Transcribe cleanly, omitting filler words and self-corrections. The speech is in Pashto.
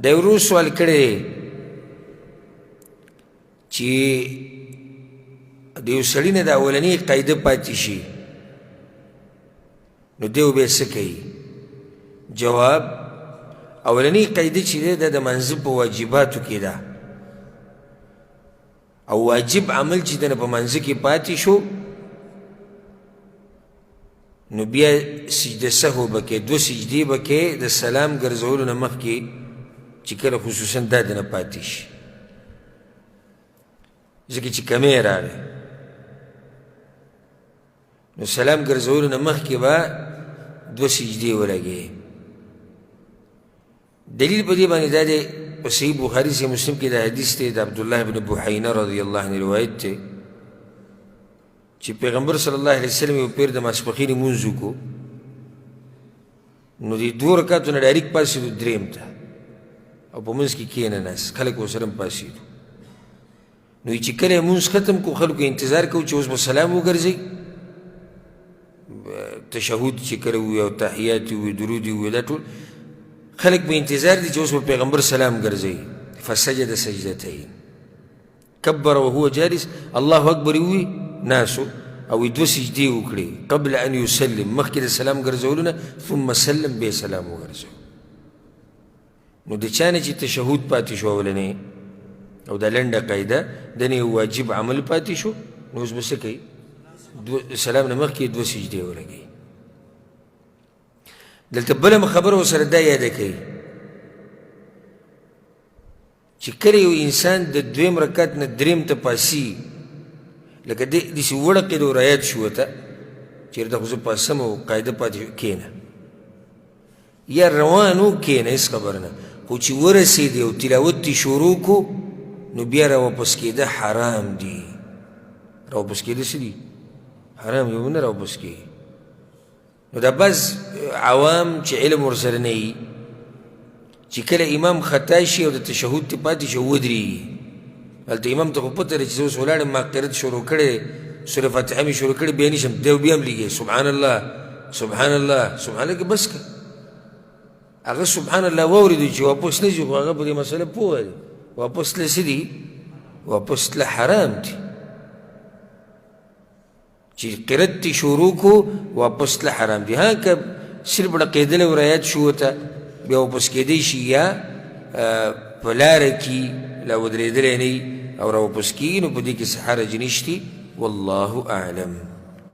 دا یو ورو سوال کړی دی چې د یو سړي نه د اولنۍ قاعده پاتې شي نو دی به څه کوي؟ جواب: اولنۍ قاعده چې دی دا د منځه په واجباتو کې ده، او واجب عمل چې دنه په منځه کې پاتې شو نو بیا سجده سهو به کې، دوه سجدې به کې د سلام ګرځولو نه مخکې چې کله خصوصا دا دنه پاتې شي، ځکه چې کمی راغی نو سلام ګرځولو نه مخکې به دوه سجدې ولګې. دلیل په دې باندې دا دی په صحیح بخاري صحیح مسلم کې دا حدیث دی د عبدالله بن بحینه رضی الله عنه روایت دی چې پیغمبر صلی الله علیه وسلم یو پیر د ماسپښین لمونځ وکړو نو د دوه رکعتو نه ډایرکټ پاڅېدو درېیم ته او په منځ کې کېناست، خلک ورسره هم پاڅېدو. نو چې کله یې لمونځ ختم کړو خلکو انتظار کوو چې اوس به سلام وګرځئ، تشهد چې کله ووایي او تحیات ووایي درود ووایي دا ټول خلق به انتظار دي چې اوس به پیغمبر سلام ګرځوي. فسجد سجدتين کبر وهو جالس، الله اکبر ووایي ناسو او دوه سجدې وکړي قبل ان یسلم، مخکې د سلام ګرځولو نه، ثم سلم بیا سلام وګرځوي. نو د چا نه چې تشهد پاتې شو اولنی او دا لنډه قاعده د نه یو واجب عمل پاتې شو نو اوس به څه کوي؟ سلام نه مخکې دوه سجدې ولګوي. دلته بله خبره ورسره دا یاده کوي چې کله یو انسان د دویم رکعت نه درېیم ته پاسي لکه داسې وړقېد او رایت شو ورته چېرته خو زه پاسم او قاعده پاتې کښېنه یا روان و کښېنه هېڅ خبره نه، خو چې ورسېدې او تلاوت دې شروع کړو نو بیا راواپس کېده حرام دي. راواپس کېده څه دي؟ حرام دي، نه راواپس کېږي. نو دا بعض عوام چې علم ورسره نه وي چې کله امام خطا شي او د تشهد ته پاتې شي ودرېږي، هلته امام ته خو پته لري چې زه اوس ولاړم ما قرت شروع کړی سورې فاتحه مې شروع کړې بیا نشم، دی بیا هم لګي سبحان الله سبحان الله سبحان الله کې بس که هغه سبحان الله واورېدو چې واپس نه ځي خو هغه په دې مسله پوه دی، واپس له څه دي؟ واپس له حرام دي. چې قرت تی شروع کو واپس له حرام دي. ها که صرف ړقېدلی او رایت شو ورته بیا واپس کېدی شي یا په لاره کې لا ودرېدلی نه وي او راواپس کېږي نو په دې کې څه حرج نشتي. والله اعلم.